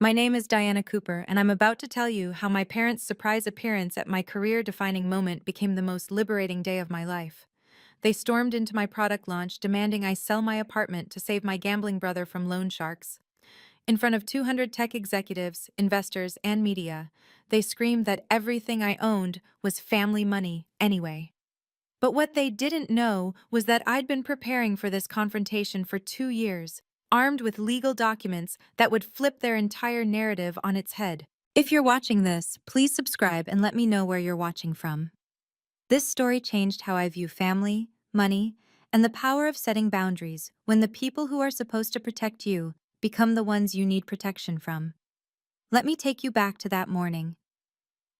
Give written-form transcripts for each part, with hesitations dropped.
My name is Diana Cooper, and I'm about to tell you how my parents' surprise appearance at my career-defining moment became the most liberating day of my life. They stormed into my product launch, demanding I sell my apartment to save my gambling brother from loan sharks. In front of 200 tech executives, investors, and media, they screamed that everything I owned was family money anyway. But what they didn't know was that I'd been preparing for this confrontation for 2 years, armed with legal documents that would flip their entire narrative on its head. If you're watching this, please subscribe and let me know where you're watching from. This story changed how I view family, money, and the power of setting boundaries when the people who are supposed to protect you become the ones you need protection from. Let me take you back to that morning.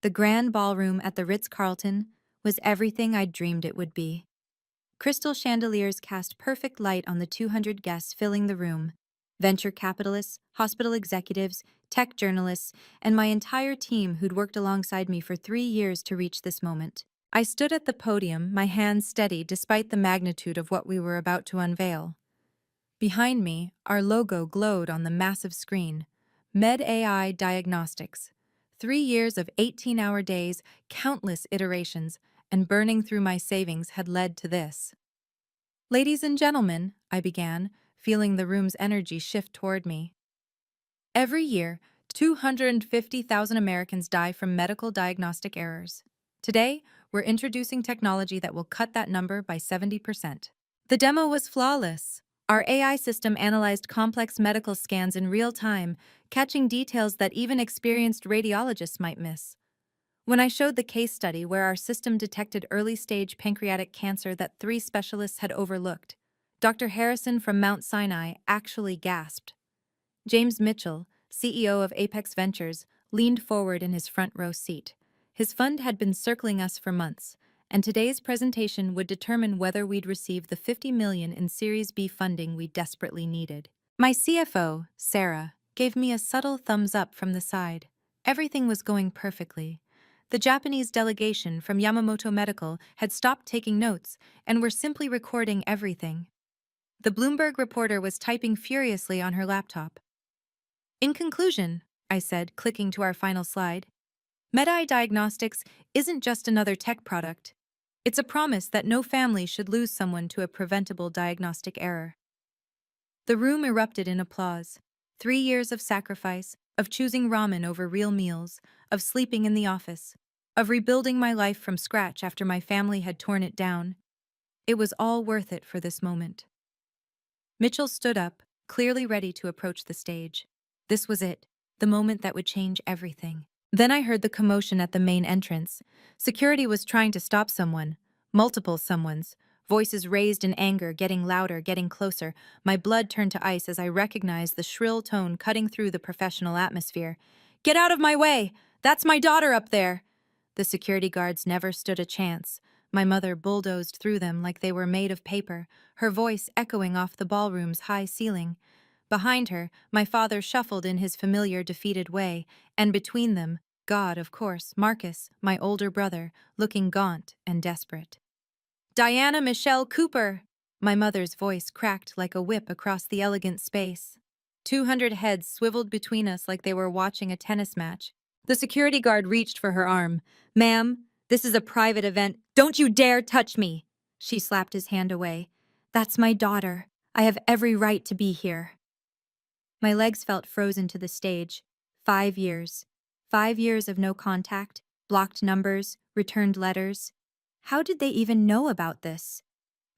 The grand ballroom at the Ritz-Carlton was everything I'd dreamed it would be. Crystal chandeliers cast perfect light on the 200 guests filling the room: venture capitalists, hospital executives, tech journalists, and my entire team who'd worked alongside me for 3 years to reach this moment. I stood at the podium, my hands steady despite the magnitude of what we were about to unveil. Behind me, our logo glowed on the massive screen: Med-AI Diagnostics. 3 years of 18-hour days, countless iterations, and burning through my savings had led to this. Ladies and gentlemen, I began, feeling the room's energy shift toward me. Every year, 250,000 Americans die from medical diagnostic errors. Today, we're introducing technology that will cut that number by 70%. The demo was flawless. Our AI system analyzed complex medical scans in real time, catching details that even experienced radiologists might miss. When I showed the case study where our system detected early-stage pancreatic cancer that 3 specialists had overlooked, Dr. Harrison from Mount Sinai actually gasped. James Mitchell, CEO of Apex Ventures, leaned forward in his front row seat. His fund had been circling us for months, and today's presentation would determine whether we'd receive the $50 million in Series B funding we desperately needed. My CFO, Sarah, gave me a subtle thumbs up from the side. Everything was going perfectly. The Japanese delegation from Yamamoto Medical had stopped taking notes and were simply recording everything. The Bloomberg reporter was typing furiously on her laptop. In conclusion, I said, clicking to our final slide, Med-AI Diagnostics isn't just another tech product. It's a promise that no family should lose someone to a preventable diagnostic error. The room erupted in applause. 3 years of sacrifice, of choosing ramen over real meals, of sleeping in the office, of rebuilding my life from scratch after my family had torn it down. It was all worth it for this moment. Mitchell stood up, clearly ready to approach the stage. This was it, the moment that would change everything. Then I heard the commotion at the main entrance. Security was trying to stop someone, multiple someones. Voices raised in anger, getting louder, getting closer. My blood turned to ice as I recognized the shrill tone cutting through the professional atmosphere. "Get out of my way! That's my daughter up there!" The security guards never stood a chance. My mother bulldozed through them like they were made of paper, her voice echoing off the ballroom's high ceiling. Behind her, my father shuffled in his familiar defeated way, and between them, God, of course, Marcus, my older brother, looking gaunt and desperate. "Diana Michelle Cooper!" My mother's voice cracked like a whip across the elegant space. 200 heads swiveled between us like they were watching a tennis match. The security guard reached for her arm. "Ma'am, this is a private event. Don't you dare touch me!" She slapped his hand away. "That's my daughter. I have every right to be here." My legs felt frozen to the stage. 5 years. 5 years of no contact, blocked numbers, returned letters. How did they even know about this?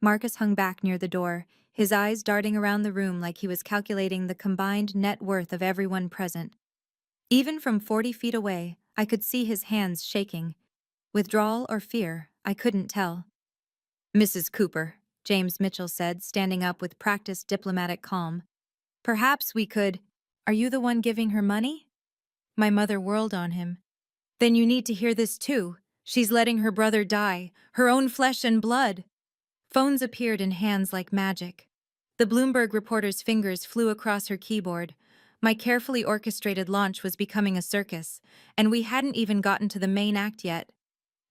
Marcus hung back near the door, his eyes darting around the room like he was calculating the combined net worth of everyone present. Even from 40 feet away, I could see his hands shaking. Withdrawal or fear, I couldn't tell. "Mrs. Cooper," James Mitchell said, standing up with practiced diplomatic calm. "Perhaps we could—" "Are you the one giving her money?" My mother whirled on him. "Then you need to hear this too. She's letting her brother die, her own flesh and blood." Phones appeared in hands like magic. The Bloomberg reporter's fingers flew across her keyboard. My carefully orchestrated launch was becoming a circus, and we hadn't even gotten to the main act yet.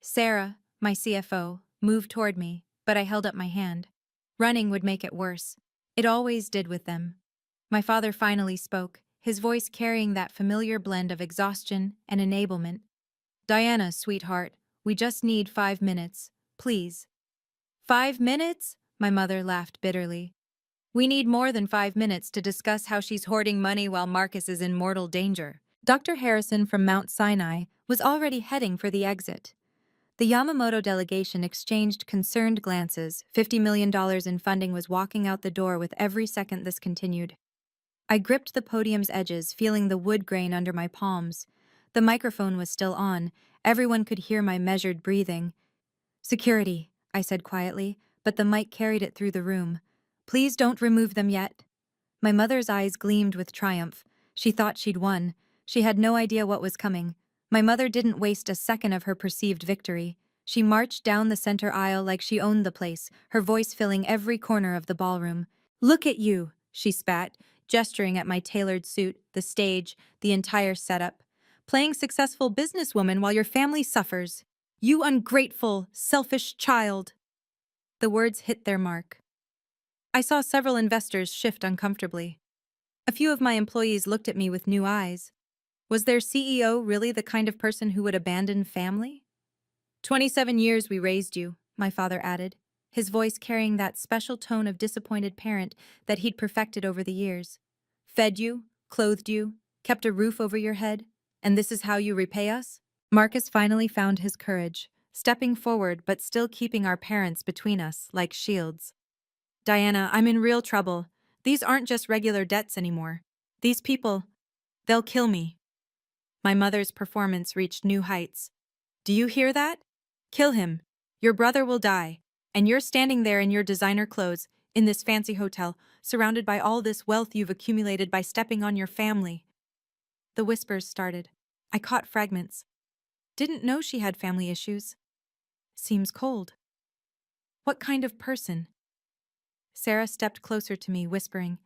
Sarah, my CFO, moved toward me, but I held up my hand. Running would make it worse. It always did with them. My father finally spoke, his voice carrying that familiar blend of exhaustion and enablement. "Diana, sweetheart, we just need 5 minutes, please." 5 minutes? My mother laughed bitterly. "We need more than 5 minutes to discuss how she's hoarding money while Marcus is in mortal danger." Dr. Harrison from Mount Sinai was already heading for the exit. The Yamamoto delegation exchanged concerned glances. $50 million in funding was walking out the door with every second this continued. I gripped the podium's edges, feeling the wood grain under my palms. The microphone was still on. Everyone could hear my measured breathing. "Security," I said quietly, but the mic carried it through the room. "Please don't remove them yet." My mother's eyes gleamed with triumph. She thought she'd won. She had no idea what was coming. My mother didn't waste a second of her perceived victory. She marched down the center aisle like she owned the place, her voice filling every corner of the ballroom. "Look at you," she spat, gesturing at my tailored suit, the stage, the entire setup. "Playing successful businesswoman while your family suffers. You ungrateful, selfish child." The words hit their mark. I saw several investors shift uncomfortably. A few of my employees looked at me with new eyes. Was their CEO really the kind of person who would abandon family? 27 years we raised you, my father added, his voice carrying that special tone of disappointed parent that he'd perfected over the years. "Fed you, clothed you, kept a roof over your head, and this is how you repay us?" Marcus finally found his courage, stepping forward but still keeping our parents between us like shields. "Diana, I'm in real trouble. These aren't just regular debts anymore. These people, they'll kill me." My mother's performance reached new heights. "Do you hear that? Kill him. Your brother will die. And you're standing there in your designer clothes, in this fancy hotel, surrounded by all this wealth you've accumulated by stepping on your family." The whispers started. I caught fragments. "Didn't know she had family issues. Seems cold. What kind of person?" Sarah stepped closer to me, whispering,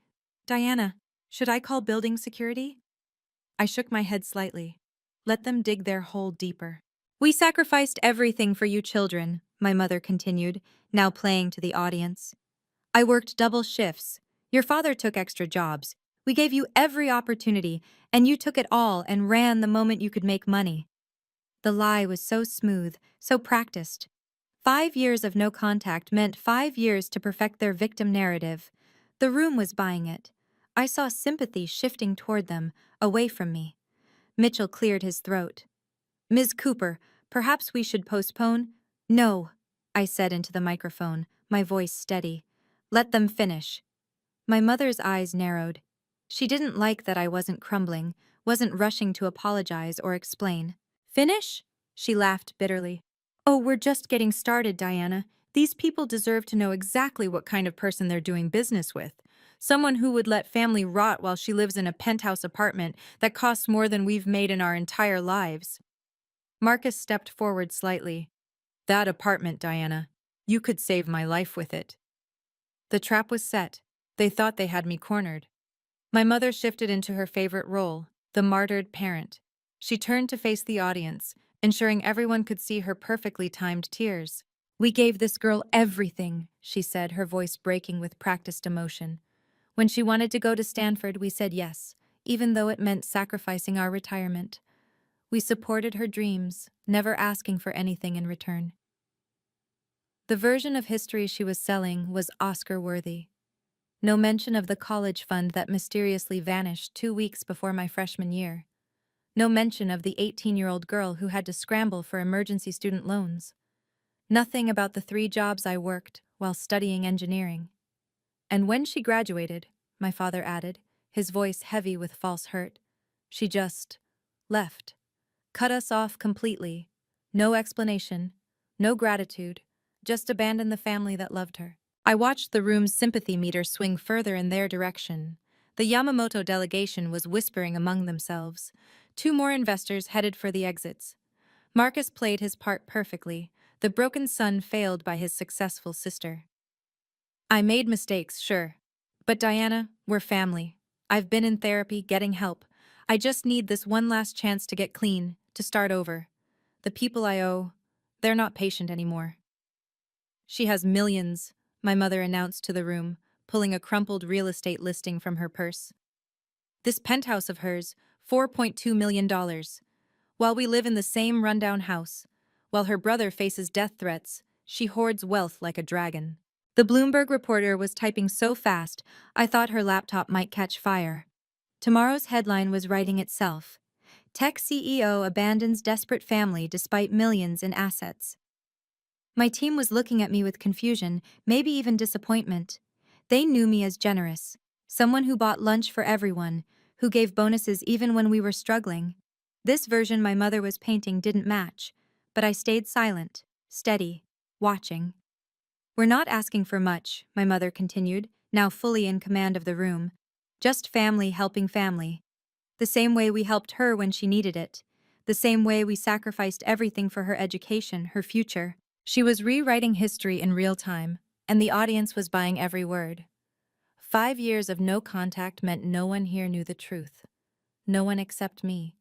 "Diana, should I call building security?" I shook my head slightly. Let them dig their hole deeper. "We sacrificed everything for you children," my mother continued, now playing to the audience. "I worked double shifts. Your father took extra jobs. We gave you every opportunity, and you took it all and ran the moment you could make money." The lie was so smooth, so practiced. 5 years of no contact meant 5 years to perfect their victim narrative. The room was buying it. I saw sympathy shifting toward them, away from me. Mitchell cleared his throat. "Ms. Cooper, perhaps we should postpone?" "No," I said into the microphone, my voice steady. "Let them finish." My mother's eyes narrowed. She didn't like that I wasn't crumbling, wasn't rushing to apologize or explain. "Finish?" She laughed bitterly. "Oh, we're just getting started, Diana. These people deserve to know exactly what kind of person they're doing business with. Someone who would let family rot while she lives in a penthouse apartment that costs more than we've made in our entire lives." Marcus stepped forward slightly. "That apartment, Diana. You could save my life with it." The trap was set. They thought they had me cornered. My mother shifted into her favorite role, the martyred parent. She turned to face the audience, ensuring everyone could see her perfectly timed tears. "We gave this girl everything," she said, her voice breaking with practiced emotion. "When she wanted to go to Stanford, we said yes, even though it meant sacrificing our retirement. We supported her dreams, never asking for anything in return." The version of history she was selling was Oscar-worthy. No mention of the college fund that mysteriously vanished 2 weeks before my freshman year. No mention of the 18-year-old girl who had to scramble for emergency student loans. Nothing about the 3 jobs I worked while studying engineering. "And when she graduated," my father added, his voice heavy with false hurt, "she just left. Cut us off completely. No explanation, no gratitude, just abandoned the family that loved her." I watched the room's sympathy meter swing further in their direction. The Yamamoto delegation was whispering among themselves. 2 more investors headed for the exits. Marcus played his part perfectly. The broken son failed by his successful sister. "I made mistakes, sure. But Diana, we're family. I've been in therapy, getting help. I just need this one last chance to get clean, to start over. The people I owe, they're not patient anymore." "She has millions," my mother announced to the room, pulling a crumpled real estate listing from her purse. This penthouse of hers, $4.2 million. While we live in the same rundown house, while her brother faces death threats, she hoards wealth like a dragon. The Bloomberg reporter was typing so fast, I thought her laptop might catch fire. Tomorrow's headline was writing itself. Tech CEO abandons desperate family despite millions in assets. My team was looking at me with confusion, maybe even disappointment. They knew me as generous, someone who bought lunch for everyone, who gave bonuses even when we were struggling. This version my mother was painting didn't match, but I stayed silent, steady, watching. We're not asking for much, my mother continued, now fully in command of the room. Just family helping family. The same way we helped her when she needed it. The same way we sacrificed everything for her education, her future. She was rewriting history in real time, and the audience was buying every word. 5 years of no contact meant no one here knew the truth. No one except me.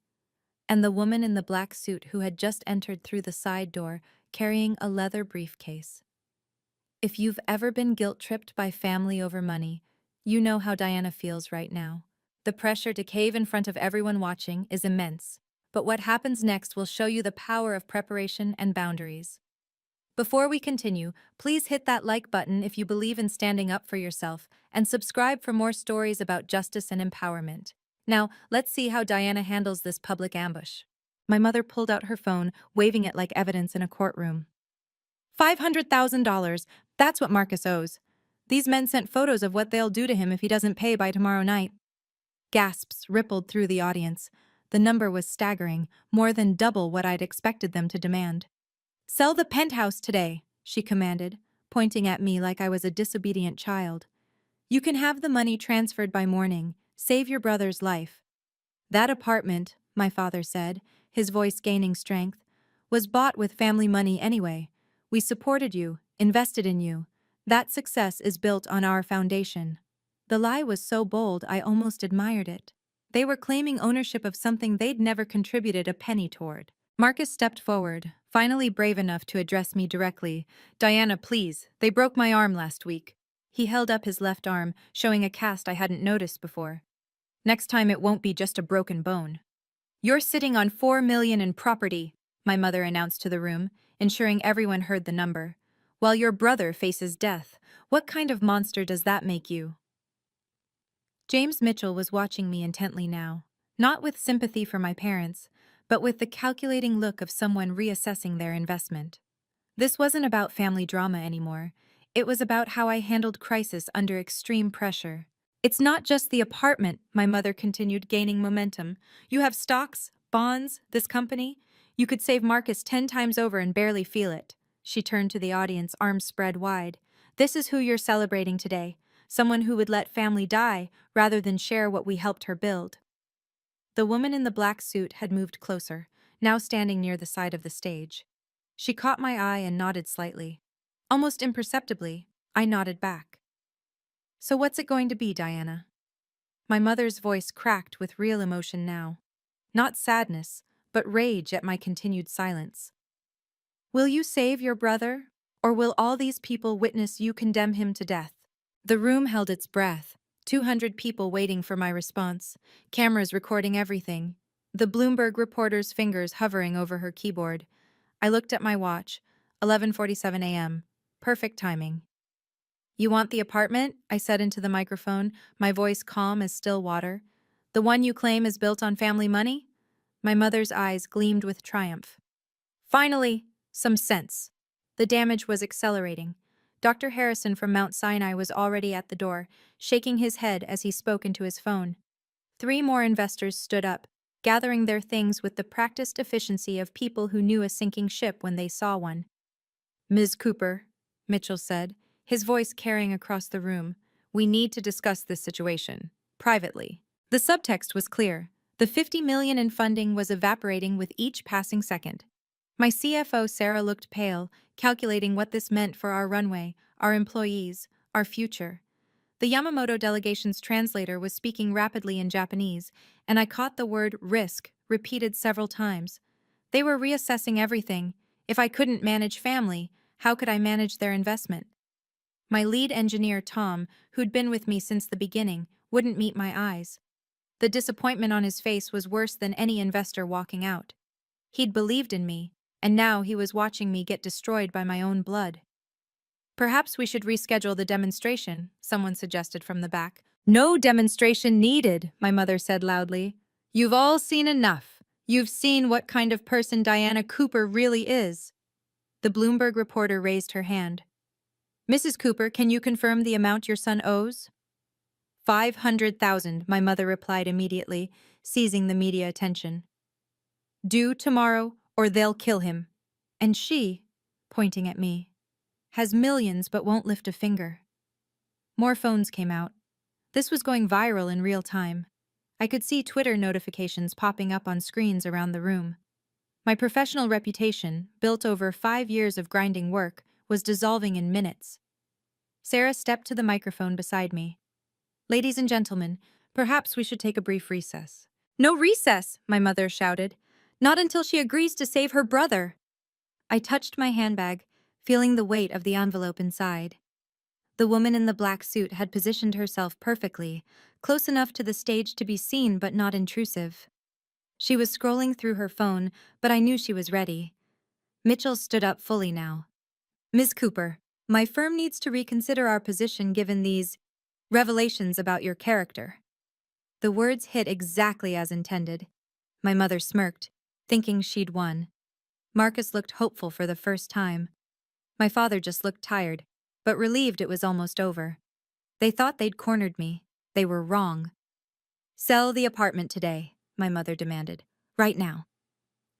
And the woman in the black suit who had just entered through the side door, carrying a leather briefcase. If you've ever been guilt-tripped by family over money, you know how Diana feels right now. The pressure to cave in front of everyone watching is immense. But what happens next will show you the power of preparation and boundaries. Before we continue, please hit that like button if you believe in standing up for yourself, and subscribe for more stories about justice and empowerment. Now, let's see how Diana handles this public ambush. My mother pulled out her phone, waving it like evidence in a courtroom. $500,000. That's what Marcus owes. These men sent photos of what they'll do to him if he doesn't pay by tomorrow night. Gasps rippled through the audience. The number was staggering, more than double what I'd expected them to demand. Sell the penthouse today, she commanded, pointing at me like I was a disobedient child. You can have the money transferred by morning. Save your brother's life. That apartment, my father said, his voice gaining strength, was bought with family money anyway. We supported you, invested in you. That success is built on our foundation. The lie was so bold I almost admired it. They were claiming ownership of something they'd never contributed a penny toward. Marcus stepped forward, finally brave enough to address me directly. Diana, please, they broke my arm last week. He held up his left arm, showing a cast I hadn't noticed before. Next time it won't be just a broken bone. You're sitting on $4 million in property, my mother announced to the room, ensuring everyone heard the number. While your brother faces death, what kind of monster does that make you? James Mitchell was watching me intently now, not with sympathy for my parents, but with the calculating look of someone reassessing their investment. This wasn't about family drama anymore. It was about how I handled crisis under extreme pressure. It's not just the apartment, my mother continued, gaining momentum. You have stocks, bonds, this company. You could save Marcus 10 times over and barely feel it. She turned to the audience, arms spread wide. This is who you're celebrating today. Someone who would let family die rather than share what we helped her build. The woman in the black suit had moved closer, now standing near the side of the stage. She caught my eye and nodded slightly. Almost imperceptibly, I nodded back. So what's it going to be, Diana? My mother's voice cracked with real emotion now. Not sadness, but rage at my continued silence. Will you save your brother, or will all these people witness you condemn him to death? The room held its breath, 200 people waiting for my response, cameras recording everything, the Bloomberg reporter's fingers hovering over her keyboard. I looked at my watch, 11:47 a.m. Perfect timing. You want the apartment? I said into the microphone, my voice calm as still water. The one you claim is built on family money? My mother's eyes gleamed with triumph. Finally, some sense. The damage was accelerating. Dr. Harrison from Mount Sinai was already at the door, shaking his head as he spoke into his phone. 3 more investors stood up, gathering their things with the practiced efficiency of people who knew a sinking ship when they saw one. Ms. Cooper, Mitchell said, his voice carrying across the room, we need to discuss this situation, privately. The subtext was clear. The $50 million in funding was evaporating with each passing second. My CFO Sarah looked pale, calculating what this meant for our runway, our employees, our future. The Yamamoto delegation's translator was speaking rapidly in Japanese, and I caught the word risk repeated several times. They were reassessing everything. If I couldn't manage family, how could I manage their investment? My lead engineer, Tom, who'd been with me since the beginning, wouldn't meet my eyes. The disappointment on his face was worse than any investor walking out. He'd believed in me, and now he was watching me get destroyed by my own blood. Perhaps we should reschedule the demonstration, someone suggested from the back. No demonstration needed, my mother said loudly. You've all seen enough. You've seen what kind of person Diana Cooper really is. The Bloomberg reporter raised her hand. Mrs. Cooper, can you confirm the amount your son owes? 500,000, my mother replied immediately, seizing the media attention. Due tomorrow, or they'll kill him. And she, pointing at me, has millions but won't lift a finger. More phones came out. This was going viral in real time. I could see Twitter notifications popping up on screens around the room. My professional reputation, built over 5 years of grinding work, was dissolving in minutes. Sarah stepped to the microphone beside me. Ladies and gentlemen, perhaps we should take a brief recess. No recess, my mother shouted. Not until she agrees to save her brother. I touched my handbag, feeling the weight of the envelope inside. The woman in the black suit had positioned herself perfectly, close enough to the stage to be seen but not intrusive. She was scrolling through her phone, but I knew she was ready. Mitchell stood up fully now. Ms. Cooper, my firm needs to reconsider our position given these revelations about your character. The words hit exactly as intended. My mother smirked, thinking she'd won. Marcus looked hopeful for the first time. My father just looked tired, but relieved it was almost over. They thought they'd cornered me. They were wrong. Sell the apartment today, my mother demanded. Right now.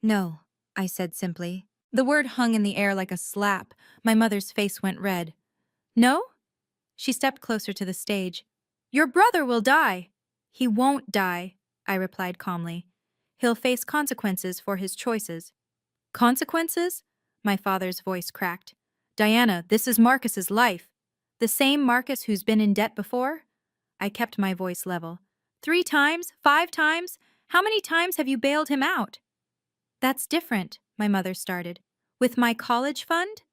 No, I said simply. The word hung in the air like a slap. My mother's face went red. No? She stepped closer to the stage. Your brother will die. He won't die, I replied calmly. He'll face consequences for his choices. Consequences? My father's voice cracked. Diana, this is Marcus's life. The same Marcus who's been in debt before? I kept my voice level. 3 times? 5 times? How many times have you bailed him out? That's different, my mother started. With my college fund?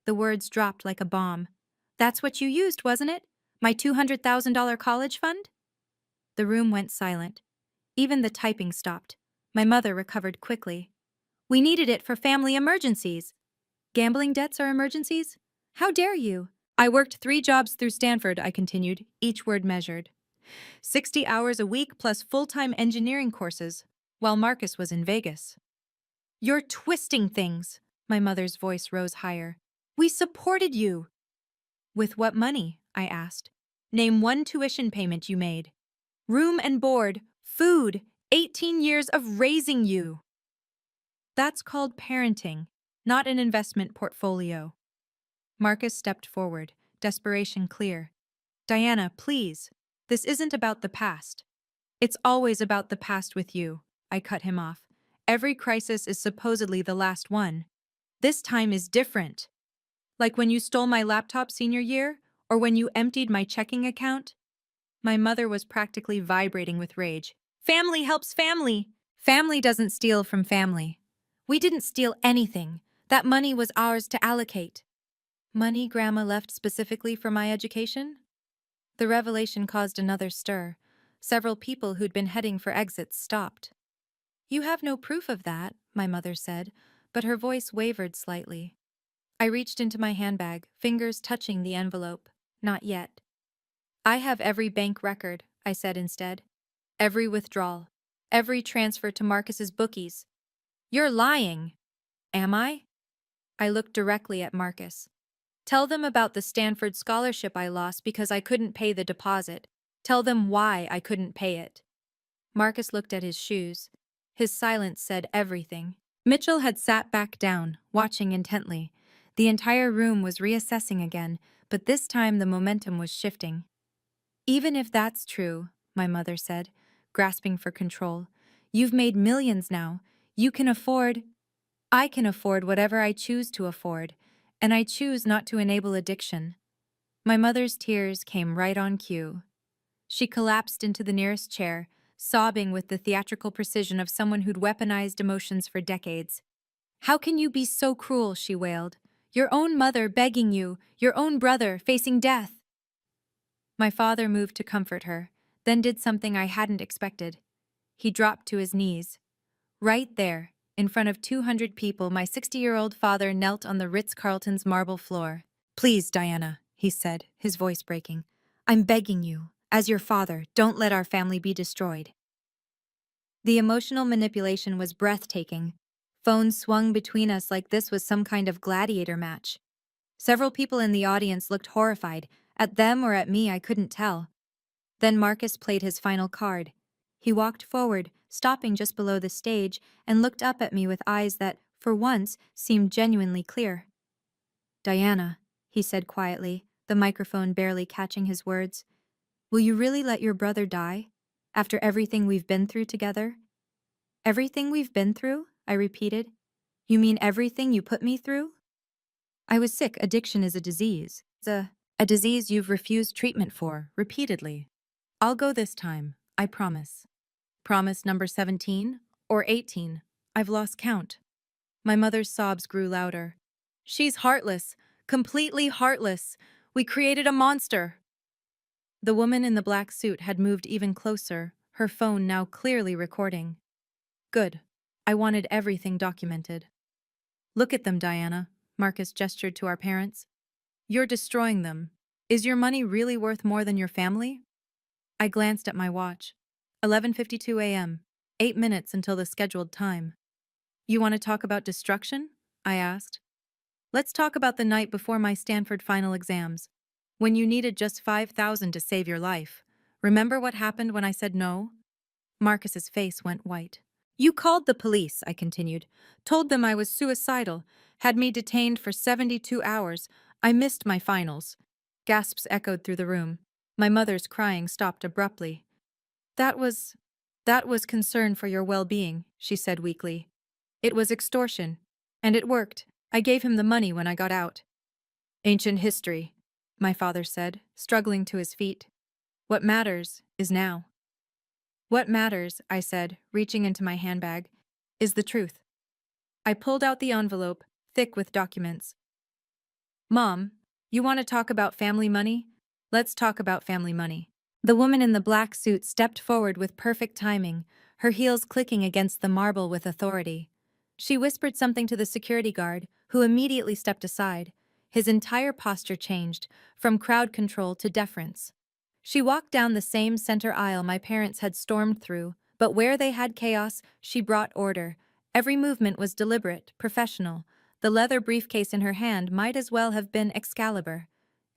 The words dropped like a bomb. That's what you used, wasn't it? My $200,000 college fund? The room went silent. Even the typing stopped. My mother recovered quickly. We needed it for family emergencies. Gambling debts are emergencies? How dare you? I worked 3 jobs through Stanford, I continued, each word measured. 60 hours a week plus full-time engineering courses, while Marcus was in Vegas. You're twisting things, my mother's voice rose higher. We supported you. With what money? I asked. Name one tuition payment you made. Room and board, food, 18 years of raising you. That's called parenting, not an investment portfolio. Marcus stepped forward, desperation clear. Diana, please. This isn't about the past. It's always about the past with you. I cut him off. Every crisis is supposedly the last one. This time is different. Like when you stole my laptop senior year, or when you emptied my checking account? My mother was practically vibrating with rage. Family helps family. Family doesn't steal from family. We didn't steal anything. That money was ours to allocate. Money Grandma left specifically for my education? The revelation caused another stir. Several people who'd been heading for exits stopped. You have no proof of that, my mother said, but her voice wavered slightly. I reached into my handbag, fingers touching the envelope. Not yet. I have every bank record, I said instead. Every withdrawal. Every transfer to Marcus's bookies. You're lying. Am I? I looked directly at Marcus. Tell them about the Stanford scholarship I lost because I couldn't pay the deposit. Tell them why I couldn't pay it. Marcus looked at his shoes. His silence said everything. Mitchell had sat back down, watching intently. The entire room was reassessing again, but this time the momentum was shifting. Even if that's true, my mother said, grasping for control, you've made millions now. I can afford whatever I choose to afford, and I choose not to enable addiction. My mother's tears came right on cue. She collapsed into the nearest chair, sobbing with the theatrical precision of someone who'd weaponized emotions for decades. How can you be so cruel, she wailed. Your own mother begging you, your own brother facing death. My father moved to comfort her, then did something I hadn't expected. He dropped to his knees. Right there, in front of 200 people, my 60-year-old father knelt on the Ritz-Carlton's marble floor. "Please, Diana," he said, his voice breaking. "I'm begging you, as your father, don't let our family be destroyed." The emotional manipulation was breathtaking. Phones swung between us like this was some kind of gladiator match. Several people in the audience looked horrified. At them or at me, I couldn't tell. Then Marcus played his final card. He walked forward, stopping just below the stage, and looked up at me with eyes that, for once, seemed genuinely clear. "Diana," he said quietly, the microphone barely catching his words, "will you really let your brother die? After everything we've been through together?" "Everything we've been through?" I repeated. "You mean everything you put me through?" "I was sick. Addiction is a disease. It's a disease you've refused treatment for, repeatedly. I'll go this time, I promise." Promise number 17 or 18. I've lost count. My mother's sobs grew louder. "She's heartless, completely heartless. We created a monster." The woman in the black suit had moved even closer, her phone now clearly recording. Good. I wanted everything documented. "Look at them, Diana," Marcus gestured to our parents. "You're destroying them. Is your money really worth more than your family?" I glanced at my watch. 11:52 a.m. 8 minutes until the scheduled time. "You want to talk about destruction?" I asked. "Let's talk about the night before my Stanford final exams, when you needed just 5,000 to save your life. Remember what happened when I said no?" Marcus's face went white. "You called the police," I continued, "told them I was suicidal, had me detained for 72 hours. I missed my finals." Gasps echoed through the room. My mother's crying stopped abruptly. That was concern for your well-being," she said weakly. "It was extortion. And it worked. I gave him the money when I got out." "Ancient history," my father said, struggling to his feet. "What matters is now." "What matters," I said, reaching into my handbag, "is the truth." I pulled out the envelope, thick with documents. "Mom, you want to talk about family money? Let's talk about family money." The woman in the black suit stepped forward with perfect timing, her heels clicking against the marble with authority. She whispered something to the security guard, who immediately stepped aside. His entire posture changed, from crowd control to deference. She walked down the same center aisle my parents had stormed through, but where they had chaos, she brought order. Every movement was deliberate, professional. The leather briefcase in her hand might as well have been Excalibur.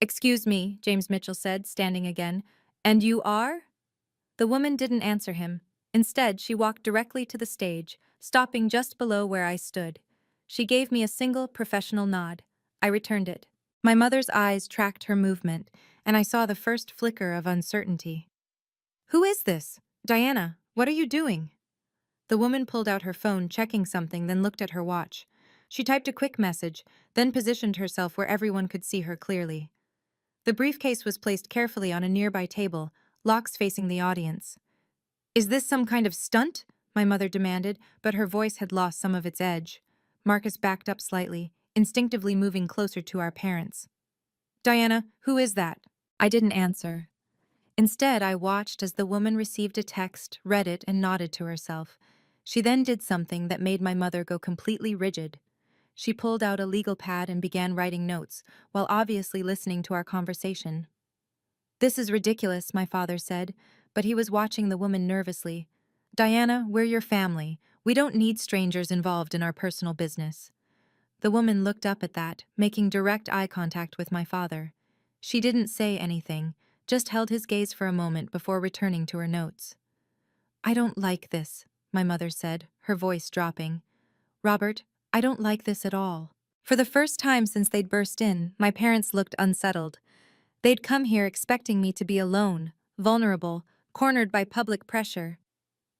"Excuse me," James Mitchell said, standing again. "And you are?" The woman didn't answer him. Instead, she walked directly to the stage, stopping just below where I stood. She gave me a single professional nod. I returned it. My mother's eyes tracked her movement, and I saw the first flicker of uncertainty. "Who is this? Diana, what are you doing?" The woman pulled out her phone, checking something, then looked at her watch. She typed a quick message, then positioned herself where everyone could see her clearly. The briefcase was placed carefully on a nearby table, locks facing the audience. "Is this some kind of stunt?" my mother demanded, but her voice had lost some of its edge. Marcus backed up slightly, instinctively moving closer to our parents. "Diana, who is that?" I didn't answer. Instead, I watched as the woman received a text, read it, and nodded to herself. She then did something that made my mother go completely rigid. She pulled out a legal pad and began writing notes, while obviously listening to our conversation. "This is ridiculous," my father said, but he was watching the woman nervously. "Diana, we're your family. We don't need strangers involved in our personal business." The woman looked up at that, making direct eye contact with my father. She didn't say anything, just held his gaze for a moment before returning to her notes. "I don't like this," my mother said, her voice dropping. "Robert, I don't like this at all." For the first time since they'd burst in, my parents looked unsettled. They'd come here expecting me to be alone, vulnerable, cornered by public pressure.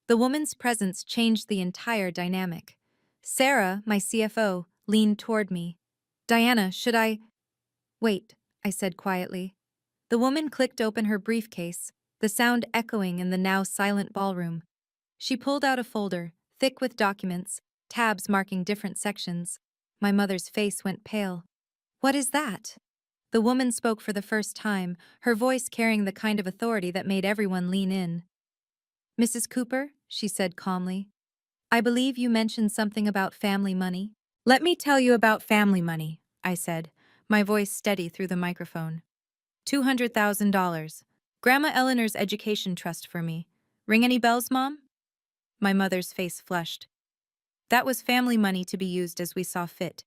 The woman's presence changed the entire dynamic. Sarah, my CFO, leaned toward me. "Diana, should I—" "Wait," I said quietly. The woman clicked open her briefcase, the sound echoing in the now silent ballroom. She pulled out a folder, thick with documents, tabs marking different sections. My mother's face went pale. "What is that?" The woman spoke for the first time, her voice carrying the kind of authority that made everyone lean in. "Mrs. Cooper," she said calmly, "I believe you mentioned something about family money." "Let me tell you about family money," I said, my voice steady through the microphone. $200,000. Grandma Eleanor's education trust for me. Ring any bells, Mom? My mother's face flushed. That was family money to be used as we saw fit.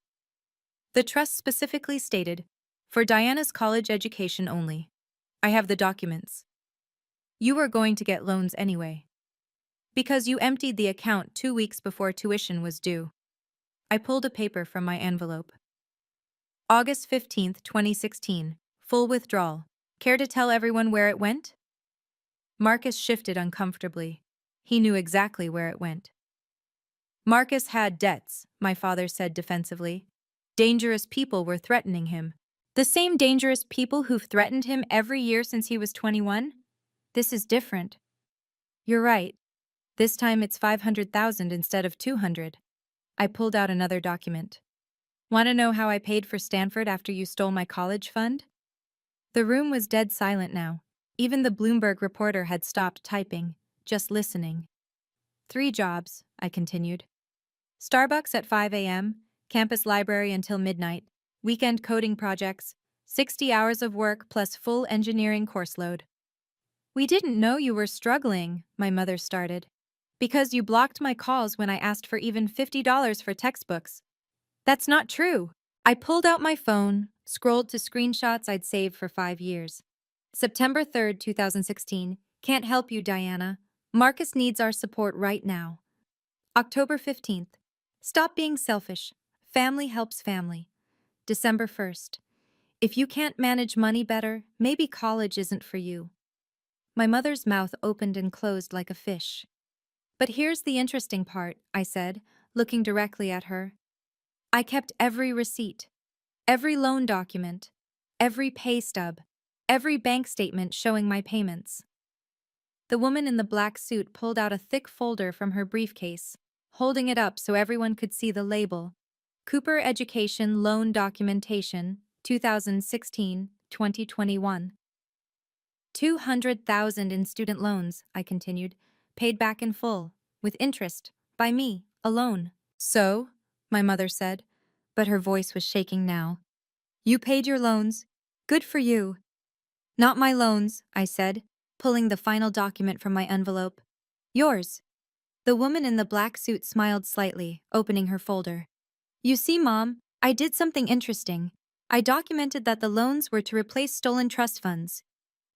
The trust specifically stated, "For Diana's college education only." I have the documents. You were going to get loans anyway. Because you emptied the account 2 weeks before tuition was due. I pulled a paper from my envelope. August 15th, 2016. Full withdrawal. Care to tell everyone where it went? Marcus shifted uncomfortably. He knew exactly where it went. Marcus had debts, my father said defensively. Dangerous people were threatening him. The same dangerous people who've threatened him every year since he was 21? This is different. You're right. This time it's 500,000 instead of 200. I pulled out another document. Want to know how I paid for Stanford after you stole my college fund? The room was dead silent now. Even the Bloomberg reporter had stopped typing, just listening. 3 jobs, I continued. Starbucks at 5 a.m., campus library until midnight, weekend coding projects, 60 hours of work plus full engineering course load. We didn't know you were struggling, my mother started. Because you blocked my calls when I asked for even $50 for textbooks. That's not true. I pulled out my phone, scrolled to screenshots I'd saved for 5 years. September 3rd, 2016. Can't help you, Diana. Marcus needs our support right now. October 15th. Stop being selfish. Family helps family. December 1st. If you can't manage money better, maybe college isn't for you. My mother's mouth opened and closed like a fish. But here's the interesting part, I said, looking directly at her. I kept every receipt, every loan document, every pay stub, every bank statement showing my payments. The woman in the black suit pulled out a thick folder from her briefcase, holding it up so everyone could see the label. Cooper Education Loan Documentation, 2016-2021. 200,000 in student loans, I continued, paid back in full, with interest, by me, alone. So, my mother said, but her voice was shaking now. You paid your loans. Good for you. Not my loans, I said, pulling the final document from my envelope. Yours. The woman in the black suit smiled slightly, opening her folder. You see, Mom, I did something interesting. I documented that the loans were to replace stolen trust funds.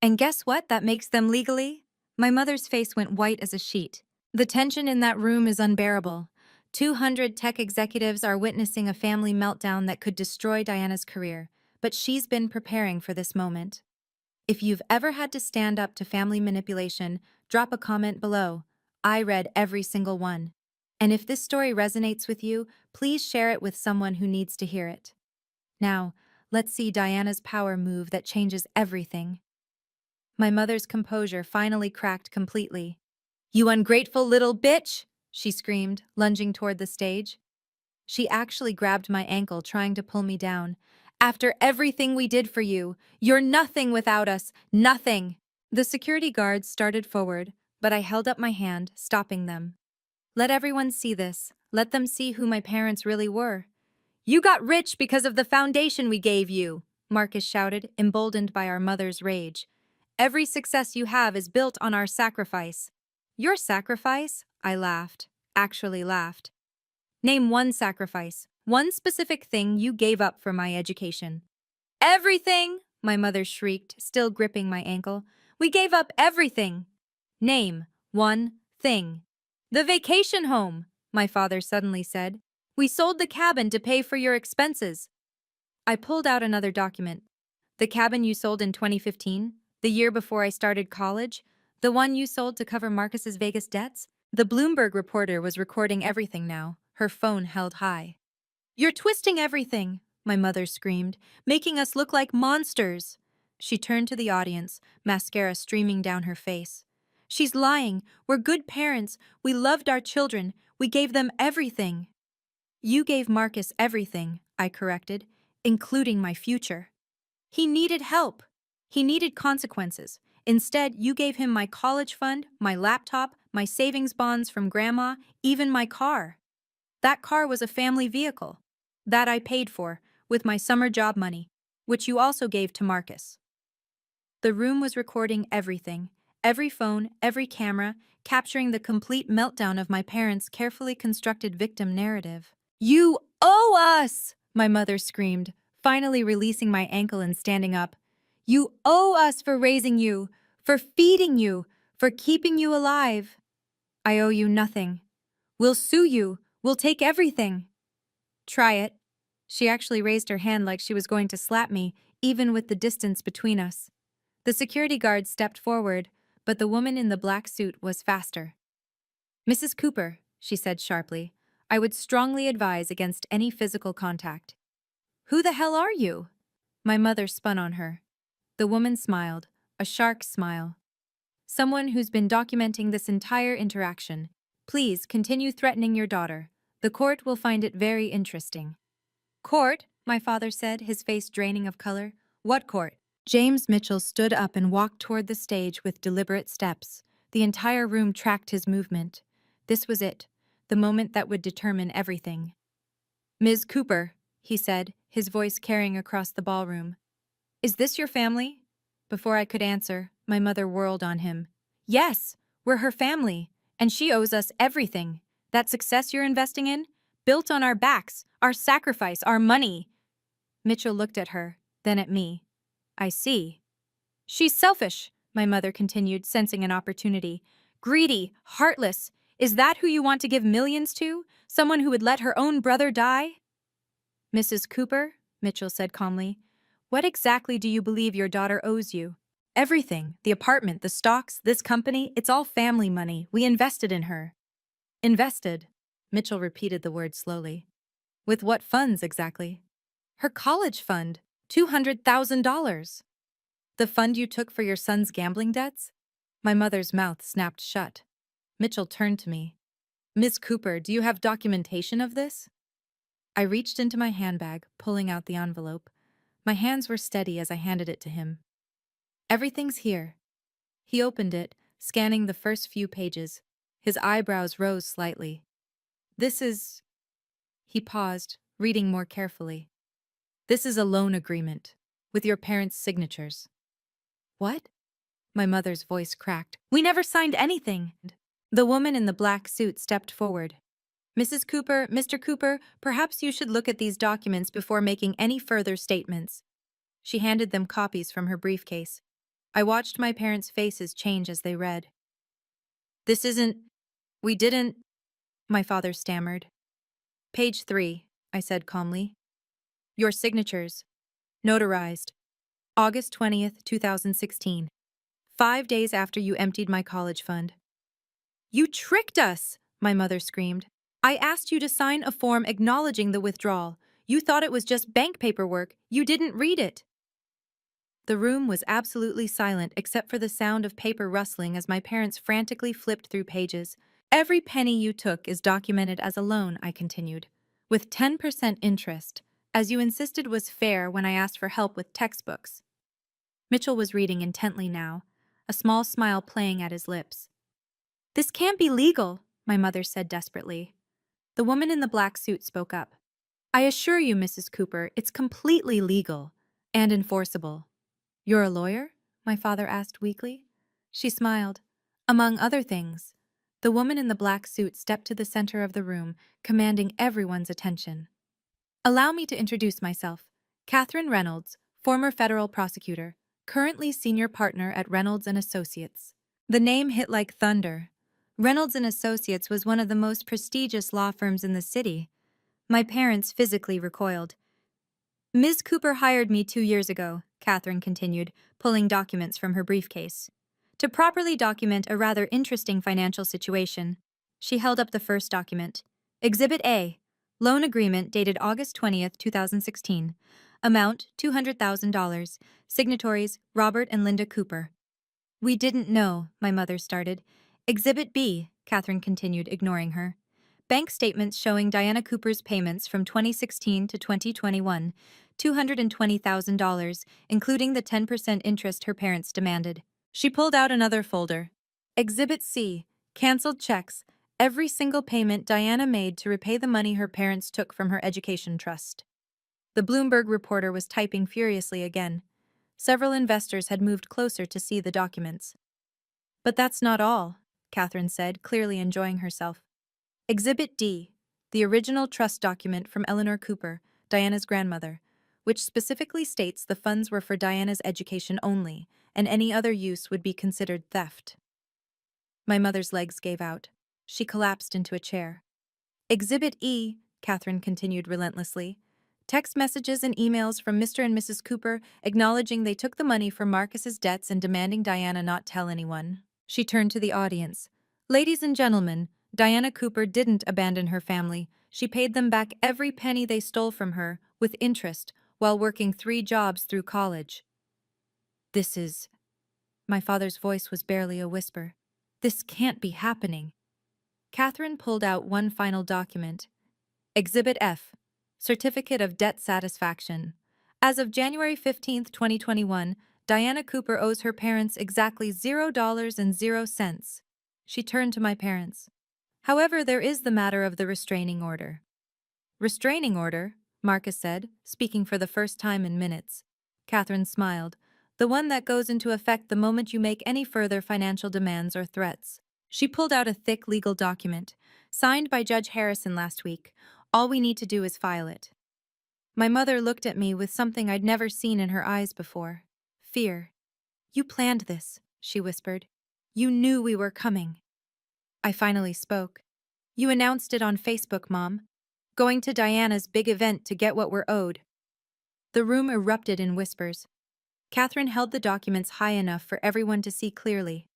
And guess what that makes them legally? My mother's face went white as a sheet. The tension in that room is unbearable. 200 tech executives are witnessing a family meltdown that could destroy Diana's career, but she's been preparing for this moment. If you've ever had to stand up to family manipulation, drop a comment below. I read every single one. And if this story resonates with you, please share it with someone who needs to hear it. Now, let's see Diana's power move that changes everything. My mother's composure finally cracked completely. You ungrateful little bitch! She screamed, lunging toward the stage. She actually grabbed my ankle, trying to pull me down. After everything we did for you, you're nothing without us, nothing! The security guards started forward, but I held up my hand, stopping them. Let everyone see this. Let them see who my parents really were. You got rich because of the foundation we gave you, Marcus shouted, emboldened by our mother's rage. Every success you have is built on our sacrifice. Your sacrifice? I laughed. Actually laughed. Name one sacrifice, one specific thing you gave up for my education. Everything! My mother shrieked, still gripping my ankle. We gave up everything! Name one thing. The vacation home, my father suddenly said. We sold the cabin to pay for your expenses. I pulled out another document. The cabin you sold in 2015? The year before I started college? The one you sold to cover Marcus's Vegas debts? The Bloomberg reporter was recording everything now, her phone held high. You're twisting everything, my mother screamed, making us look like monsters. She turned to the audience, mascara streaming down her face. She's lying. We're good parents. We loved our children. We gave them everything. You gave Marcus everything, I corrected, including my future. He needed help. He needed consequences. Instead, you gave him my college fund, my laptop, my savings bonds from grandma, even my car. That car was a family vehicle. That I paid for, with my summer job money, which you also gave to Marcus. The room was recording everything, every phone, every camera, capturing the complete meltdown of my parents' carefully constructed victim narrative. You owe us! My mother screamed, finally releasing my ankle and standing up. You owe us for raising you, for feeding you, for keeping you alive. I owe you nothing. We'll sue you. We'll take everything. Try it. She actually raised her hand like she was going to slap me, even with the distance between us. The security guard stepped forward, but the woman in the black suit was faster. Mrs. Cooper, she said sharply, I would strongly advise against any physical contact. Who the hell are you? My mother spun on her. The woman smiled, a shark smile. Someone who's been documenting this entire interaction. Please continue threatening your daughter. The court will find it very interesting. Court? My father said, his face draining of color. What court? James Mitchell stood up and walked toward the stage with deliberate steps. The entire room tracked his movement. This was it, the moment that would determine everything. Ms. Cooper, he said, his voice carrying across the ballroom. Is this your family? Before I could answer, my mother whirled on him. Yes, we're her family, and she owes us everything. That success you're investing in? Built on our backs, our sacrifice, our money. Mitchell looked at her, then at me. I see. She's selfish, my mother continued, sensing an opportunity. Greedy, heartless. Is that who you want to give millions to? Someone who would let her own brother die? Mrs. Cooper, Mitchell said calmly, what exactly do you believe your daughter owes you? Everything. The apartment, the stocks, this company, it's all family money. We invested in her. Invested? Mitchell repeated the word slowly. With what funds exactly? Her college fund. $200,000. The fund you took for your son's gambling debts? My mother's mouth snapped shut. Mitchell turned to me. Miss Cooper, do you have documentation of this? I reached into my handbag, pulling out the envelope. My hands were steady as I handed it to him. Everything's here. He opened it, scanning the first few pages. His eyebrows rose slightly. This is... He paused, reading more carefully. This is a loan agreement, with your parents' signatures. What? My mother's voice cracked. We never signed anything. The woman in the black suit stepped forward. Mrs. Cooper, Mr. Cooper, perhaps you should look at these documents before making any further statements. She handed them copies from her briefcase. I watched my parents' faces change as they read. This isn't... We didn't... My father stammered. Page 3, I said calmly. Your signatures. Notarized. August 20th, 2016. 5 days after you emptied my college fund. You tricked us, my mother screamed. I asked you to sign a form acknowledging the withdrawal. You thought it was just bank paperwork. You didn't read it. The room was absolutely silent except for the sound of paper rustling as my parents frantically flipped through pages. Every penny you took is documented as a loan, I continued, with 10% interest, as you insisted was fair when I asked for help with textbooks. Mitchell was reading intently now, a small smile playing at his lips. This can't be legal, my mother said desperately. The woman in the black suit spoke up. I assure you, Mrs. Cooper, it's completely legal and enforceable. You're a lawyer? My father asked weakly. She smiled. Among other things. The woman in the black suit stepped to the center of the room, commanding everyone's attention. Allow me to introduce myself. Catherine Reynolds, former federal prosecutor, currently senior partner at Reynolds & Associates. The name hit like thunder. Reynolds & Associates was one of the most prestigious law firms in the city. My parents physically recoiled. Ms. Cooper hired me 2 years ago, Catherine continued, pulling documents from her briefcase, to properly document a rather interesting financial situation. She held up the first document. Exhibit A, loan agreement dated August 20th, 2016. Amount, $200,000. Signatories, Robert and Linda Cooper. We didn't know, my mother started. Exhibit B, Catherine continued, ignoring her. Bank statements showing Diana Cooper's payments from 2016 to 2021. $220,000, including the 10% interest her parents demanded. She pulled out another folder. Exhibit C, canceled checks, every single payment Diana made to repay the money her parents took from her education trust. The Bloomberg reporter was typing furiously again. Several investors had moved closer to see the documents. But that's not all, Catherine said, clearly enjoying herself. Exhibit D, the original trust document from Eleanor Cooper, Diana's grandmother, which specifically states the funds were for Diana's education only, and any other use would be considered theft. My mother's legs gave out. She collapsed into a chair. Exhibit E, Catherine continued relentlessly. Text messages and emails from Mr. and Mrs. Cooper acknowledging they took the money for Marcus's debts and demanding Diana not tell anyone. She turned to the audience. Ladies and gentlemen, Diana Cooper didn't abandon her family. She paid them back every penny they stole from her, with interest, while working 3 jobs through college. This is... My father's voice was barely a whisper. This can't be happening. Catherine pulled out one final document. Exhibit F, Certificate of Debt Satisfaction. As of January 15, 2021, Diana Cooper owes her parents exactly $0.00. She turned to my parents. However, there is the matter of the restraining order. Restraining order? Marcus said, speaking for the first time in minutes. Catherine smiled. The one that goes into effect the moment you make any further financial demands or threats. She pulled out a thick legal document, signed by Judge Harrison last week. All we need to do is file it. My mother looked at me with something I'd never seen in her eyes before. Fear. You planned this, she whispered. You knew we were coming. I finally spoke. You announced it on Facebook, Mom. Going to Diana's big event to get what we're owed. The room erupted in whispers. Catherine held the documents high enough for everyone to see clearly.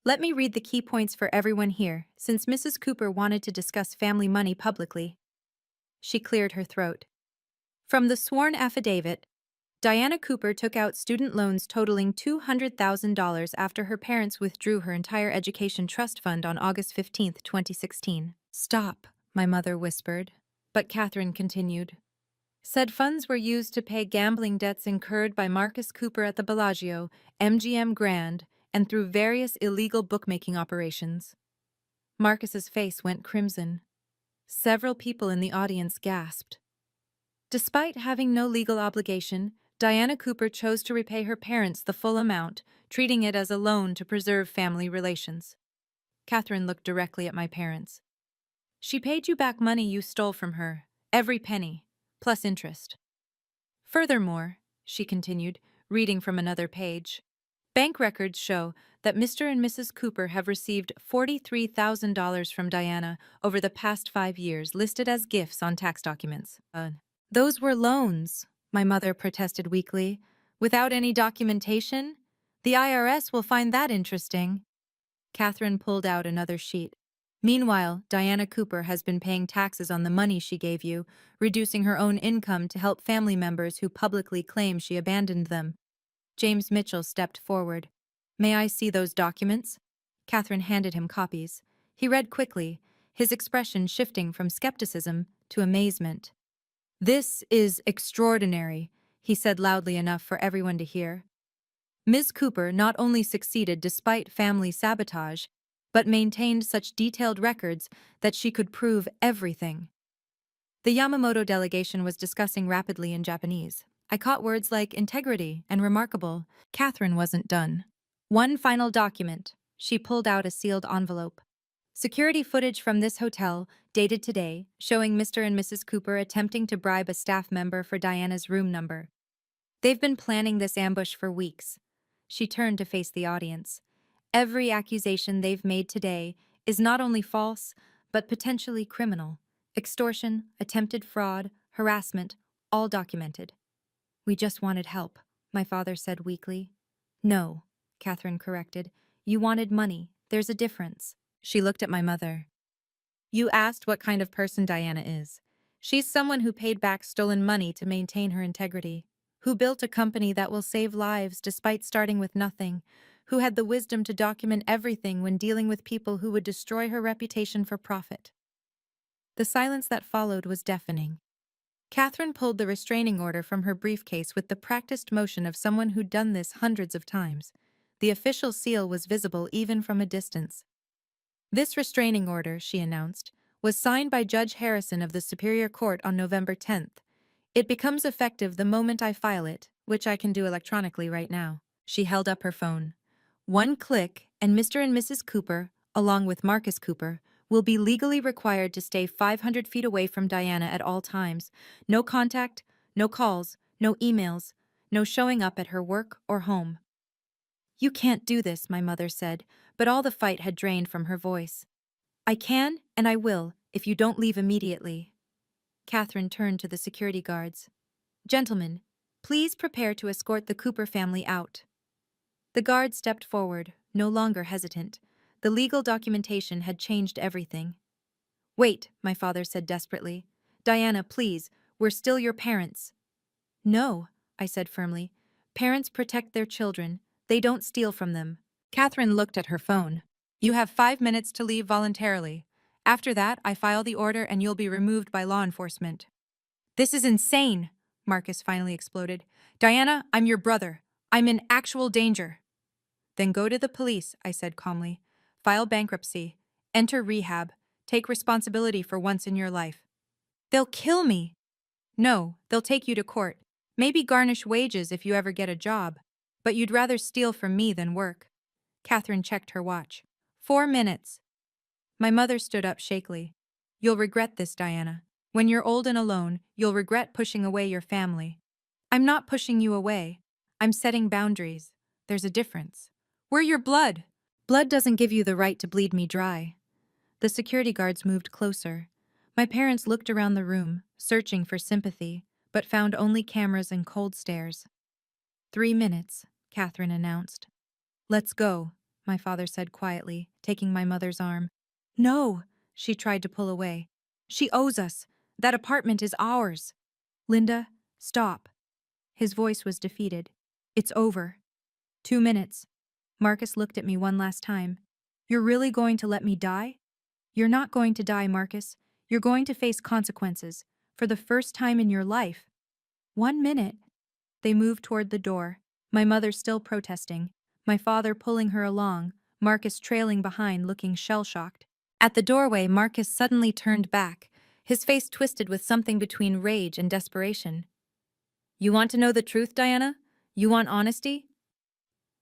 Let me read the key points for everyone here, since Mrs. Cooper wanted to discuss family money publicly. She cleared her throat. From the sworn affidavit, Diana Cooper took out student loans totaling $200,000 after her parents withdrew her entire education trust fund on August 15, 2016. Stop, my mother whispered, but Catherine continued. Said funds were used to pay gambling debts incurred by Marcus Cooper at the Bellagio, MGM Grand, and through various illegal bookmaking operations. Marcus's face went crimson. Several people in the audience gasped. Despite having no legal obligation, Diana Cooper chose to repay her parents the full amount, treating it as a loan to preserve family relations. Catherine looked directly at my parents. She paid you back money you stole from her, every penny, plus interest. Furthermore, she continued, reading from another page, bank records show that Mr. and Mrs. Cooper have received $43,000 from Diana over the past 5 years, listed as gifts on tax documents. Those were loans, my mother protested weakly. Without any documentation? The IRS will find that interesting. Catherine pulled out another sheet. Meanwhile, Diana Cooper has been paying taxes on the money she gave you, reducing her own income to help family members who publicly claim she abandoned them. James Mitchell stepped forward. May I see those documents? Catherine handed him copies. He read quickly, his expression shifting from skepticism to amazement. This is extraordinary, he said loudly enough for everyone to hear. Ms. Cooper not only succeeded despite family sabotage, but maintained such detailed records that she could prove everything. The Yamamoto delegation was discussing rapidly in Japanese. I caught words like integrity and remarkable. Catherine wasn't done. One final document. She pulled out a sealed envelope. Security footage from this hotel, dated today, showing Mr. and Mrs. Cooper attempting to bribe a staff member for Diana's room number. They've been planning this ambush for weeks. She turned to face the audience. Every accusation they've made today is not only false, but potentially criminal. Extortion, attempted fraud, harassment, all documented. We just wanted help, my father said weakly. No, Catherine corrected. You wanted money. There's a difference. She looked at my mother. You asked what kind of person Diana is. She's someone who paid back stolen money to maintain her integrity, who built a company that will save lives despite starting with nothing, who had the wisdom to document everything when dealing with people who would destroy her reputation for profit. The silence that followed was deafening. Catherine pulled the restraining order from her briefcase with the practiced motion of someone who'd done this hundreds of times. The official seal was visible even from a distance. This restraining order, she announced, was signed by Judge Harrison of the Superior Court on November 10th. It becomes effective the moment I file it, which I can do electronically right now. She held up her phone. One click, and Mr. and Mrs. Cooper, along with Marcus Cooper, will be legally required to stay 500 feet away from Diana at all times. No contact, no calls, no emails, no showing up at her work or home. You can't do this, my mother said, but all the fight had drained from her voice. I can, and I will, if you don't leave immediately. Catherine turned to the security guards. Gentlemen, please prepare to escort the Cooper family out. The guard stepped forward, no longer hesitant. The legal documentation had changed everything. Wait, my father said desperately. Diana, please, we're still your parents. No, I said firmly. Parents protect their children. They don't steal from them. Catherine looked at her phone. You have 5 minutes to leave voluntarily. After that, I file the order and you'll be removed by law enforcement. This is insane, Marcus finally exploded. Diana, I'm your brother. I'm in actual danger. Then go to the police, I said calmly. File bankruptcy. Enter rehab. Take responsibility for once in your life. They'll kill me. No, they'll take you to court. Maybe garnish wages if you ever get a job. But you'd rather steal from me than work. Catherine checked her watch. 4 minutes. My mother stood up shakily. You'll regret this, Diana. When you're old and alone, you'll regret pushing away your family. I'm not pushing you away. I'm setting boundaries. There's a difference. We're your blood. Blood doesn't give you the right to bleed me dry. The security guards moved closer. My parents looked around the room, searching for sympathy, but found only cameras and cold stares. 3 minutes, Catherine announced. Let's go, my father said quietly, taking my mother's arm. No, she tried to pull away. She owes us. That apartment is ours. Linda, stop. His voice was defeated. It's over. 2 minutes. Marcus looked at me one last time. You're really going to let me die? You're not going to die, Marcus. You're going to face consequences. For the first time in your life. 1 minute. They moved toward the door, my mother still protesting, my father pulling her along, Marcus trailing behind looking shell-shocked. At the doorway, Marcus suddenly turned back, his face twisted with something between rage and desperation. You want to know the truth, Diana? You want honesty?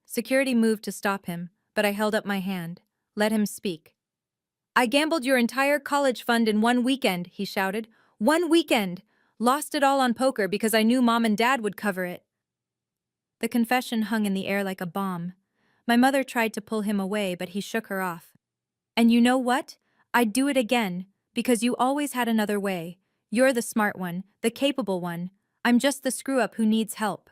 Security moved to stop him, but I held up my hand. Let him speak. I gambled your entire college fund in 1 weekend, he shouted. 1 weekend! Lost it all on poker because I knew Mom and Dad would cover it. The confession hung in the air like a bomb. My mother tried to pull him away, but he shook her off. And you know what? I'd do it again, because you always had another way. You're the smart one, the capable one. I'm just the screw-up who needs help.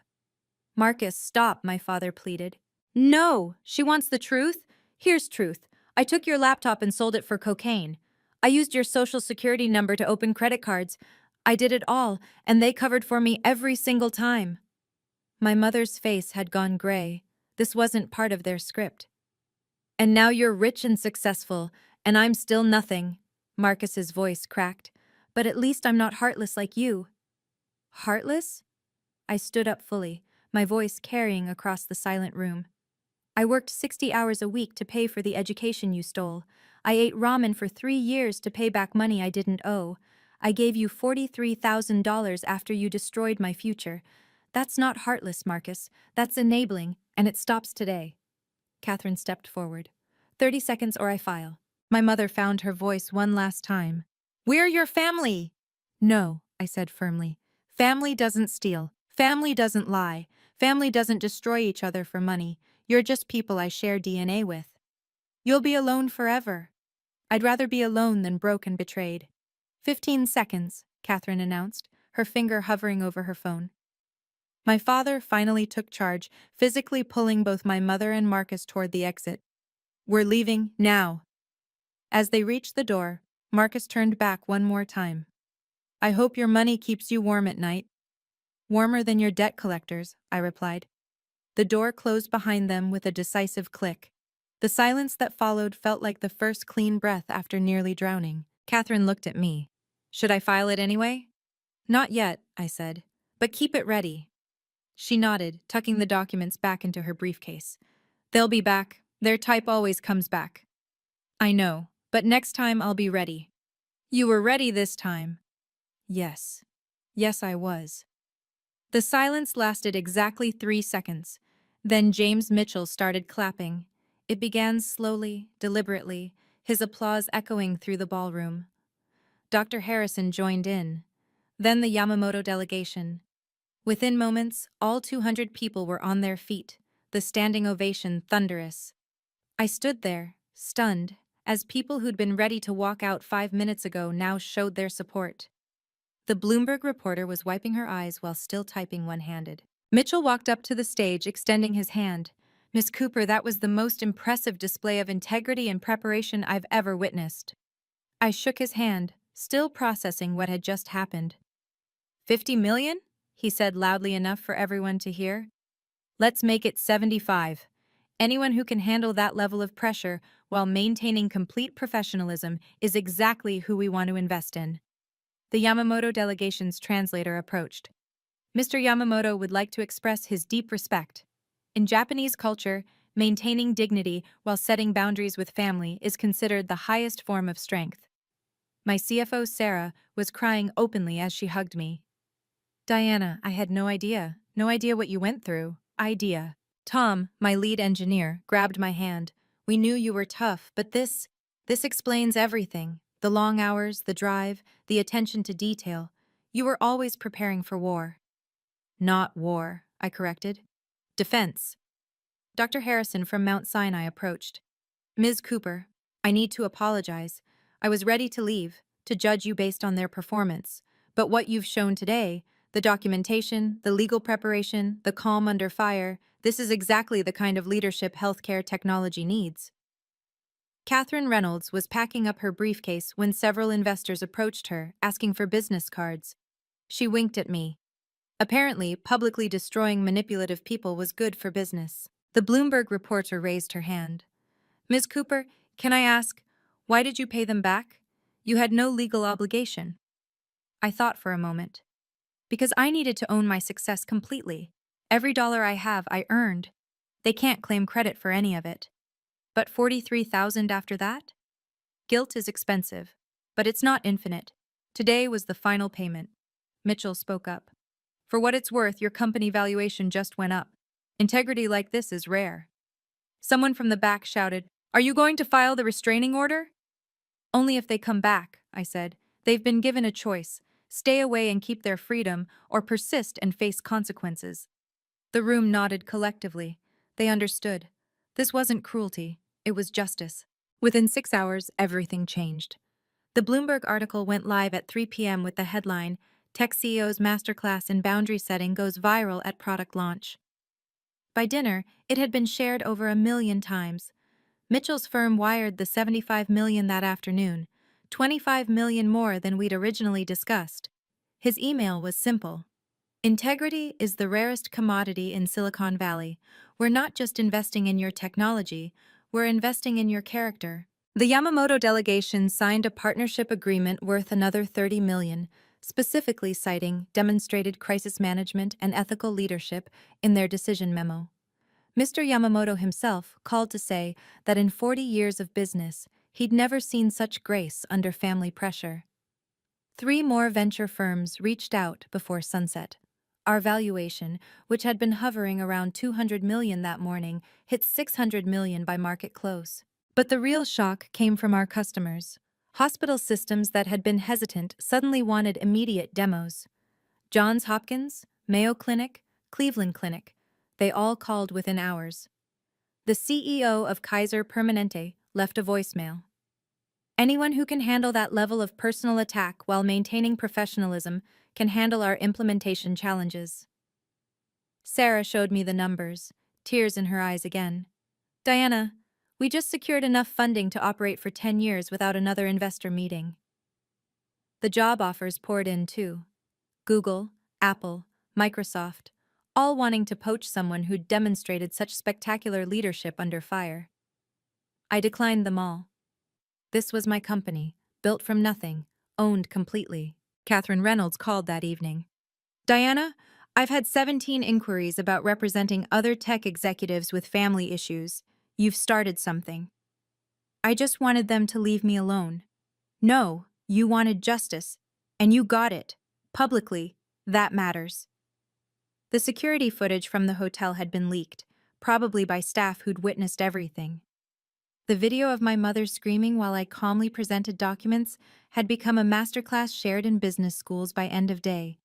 Marcus, stop, my father pleaded. No, she wants the truth? Here's truth. I took your laptop and sold it for cocaine. I used your social security number to open credit cards. I did it all, and they covered for me every single time. My mother's face had gone gray. This wasn't part of their script. And now you're rich and successful, and I'm still nothing. Marcus's voice cracked. But at least I'm not heartless like you. Heartless? I stood up fully, my voice carrying across the silent room. I worked 60 hours a week to pay for the education you stole. I ate ramen for 3 years to pay back money I didn't owe. I gave you $43,000 after you destroyed my future. That's not heartless, Marcus. That's enabling, and it stops today. Catherine stepped forward. 30 seconds or I file. My mother found her voice one last time. We're your family! No, I said firmly. Family doesn't steal. Family doesn't lie. Family doesn't destroy each other for money. You're just people I share DNA with. You'll be alone forever. I'd rather be alone than broke and betrayed. 15 seconds, Catherine announced, her finger hovering over her phone. My father finally took charge, physically pulling both my mother and Marcus toward the exit. We're leaving now. As they reached the door, Marcus turned back one more time. I hope your money keeps you warm at night. Warmer than your debt collectors, I replied. The door closed behind them with a decisive click. The silence that followed felt like the first clean breath after nearly drowning. Catherine looked at me. Should I file it anyway? Not yet, I said. But keep it ready. She nodded, tucking the documents back into her briefcase. They'll be back. Their type always comes back. I know, but next time I'll be ready. You were ready this time. Yes. Yes, I was. The silence lasted exactly 3 seconds. Then James Mitchell started clapping. It began slowly, deliberately, his applause echoing through the ballroom. Dr. Harrison joined in. Then the Yamamoto delegation. Within moments, all 200 people were on their feet, the standing ovation thunderous. I stood there, stunned, as people who'd been ready to walk out 5 minutes ago now showed their support. The Bloomberg reporter was wiping her eyes while still typing one-handed. Mitchell walked up to the stage, extending his hand. Miss Cooper, that was the most impressive display of integrity and preparation I've ever witnessed. I shook his hand, still processing what had just happened. 50 million? He said loudly enough for everyone to hear. Let's make it 75. Anyone who can handle that level of pressure while maintaining complete professionalism is exactly who we want to invest in. The Yamamoto delegation's translator approached. Mr. Yamamoto would like to express his deep respect. In Japanese culture, maintaining dignity while setting boundaries with family is considered the highest form of strength. My CFO, Sarah, was crying openly as she hugged me. Diana, I had no idea. No idea what you went through. Idea. Tom, my lead engineer, grabbed my hand. We knew you were tough, but this explains everything. The long hours, the drive, the attention to detail. You were always preparing for war. Not war, I corrected. Defense. Dr. Harrison from Mount Sinai approached. Ms. Cooper, I need to apologize. I was ready to leave, to judge you based on their performance. But what you've shown today, the documentation, the legal preparation, the calm under fire, this is exactly the kind of leadership healthcare technology needs. Catherine Reynolds was packing up her briefcase when several investors approached her, asking for business cards. She winked at me. Apparently, publicly destroying manipulative people was good for business. The Bloomberg reporter raised her hand. Ms. Cooper, can I ask, why did you pay them back? You had no legal obligation. I thought for a moment. Because I needed to own my success completely. Every dollar I have, I earned. They can't claim credit for any of it. But 43,000 after that? Guilt is expensive, but it's not infinite. Today was the final payment. Mitchell spoke up. For what it's worth, your company valuation just went up. Integrity like this is rare. Someone from the back shouted, Are you going to file the restraining order? Only if they come back, I said. They've been given a choice. Stay away and keep their freedom, or persist and face consequences. The room nodded collectively. They understood. This wasn't cruelty. It was justice. Within 6 hours, everything changed. The Bloomberg article went live at 3 p.m. with the headline, Tech CEO's Masterclass in Boundary Setting Goes Viral at Product Launch. By dinner, it had been shared over 1 million times. Mitchell's firm wired the $75 million that afternoon, $25 million more than we'd originally discussed. His email was simple. Integrity is the rarest commodity in Silicon Valley. We're not just investing in your technology, we're investing in your character. The Yamamoto delegation signed a partnership agreement worth another $30 million, specifically citing demonstrated crisis management and ethical leadership in their decision memo. Mr. Yamamoto himself called to say that in 40 years of business, he'd never seen such grace under family pressure. 3 more venture firms reached out before sunset. Our valuation, which had been hovering around $200 million that morning, hit $600 million by market close. But the real shock came from our customers. Hospital systems that had been hesitant suddenly wanted immediate demos. Johns Hopkins, Mayo Clinic, Cleveland Clinic, they all called within hours. The CEO of Kaiser Permanente left a voicemail. Anyone who can handle that level of personal attack while maintaining professionalism can handle our implementation challenges. Sarah showed me the numbers, tears in her eyes again. Diana, we just secured enough funding to operate for 10 years without another investor meeting. The job offers poured in too. Google, Apple, Microsoft, all wanting to poach someone who'd demonstrated such spectacular leadership under fire. I declined them all. This was my company, built from nothing, owned completely. Catherine Reynolds called that evening. Diana, I've had 17 inquiries about representing other tech executives with family issues. You've started something. I just wanted them to leave me alone. No, you wanted justice. And you got it. Publicly. That matters. The security footage from the hotel had been leaked, probably by staff who'd witnessed everything. The video of my mother screaming while I calmly presented documents had become a masterclass shared in business schools by end of day.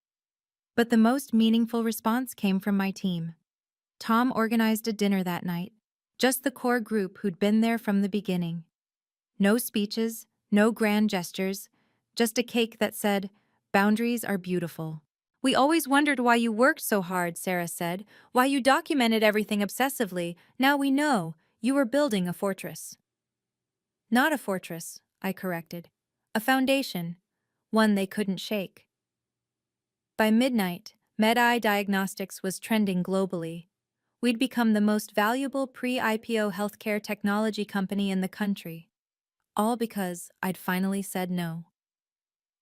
But the most meaningful response came from my team. Tom organized a dinner that night, just the core group who'd been there from the beginning. No speeches, no grand gestures, just a cake that said, "Boundaries are beautiful." "We always wondered why you worked so hard," Sarah said, "why you documented everything obsessively. Now we know. You were building a fortress." Not a fortress, I corrected. A foundation. One they couldn't shake. By midnight, MedEye Diagnostics was trending globally. We'd become the most valuable pre-IPO healthcare technology company in the country. All because I'd finally said no.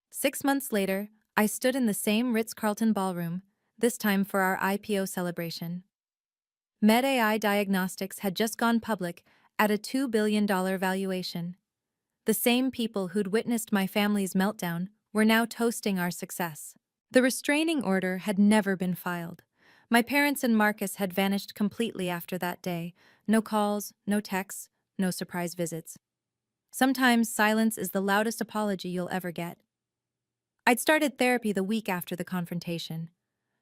6 months later, I stood in the same Ritz-Carlton ballroom, this time for our IPO celebration. MedAI Diagnostics had just gone public at a $2 billion valuation. The same people who'd witnessed my family's meltdown were now toasting our success. The restraining order had never been filed. My parents and Marcus had vanished completely after that day. No calls, no texts, no surprise visits. Sometimes silence is the loudest apology you'll ever get. I'd started therapy the week after the confrontation.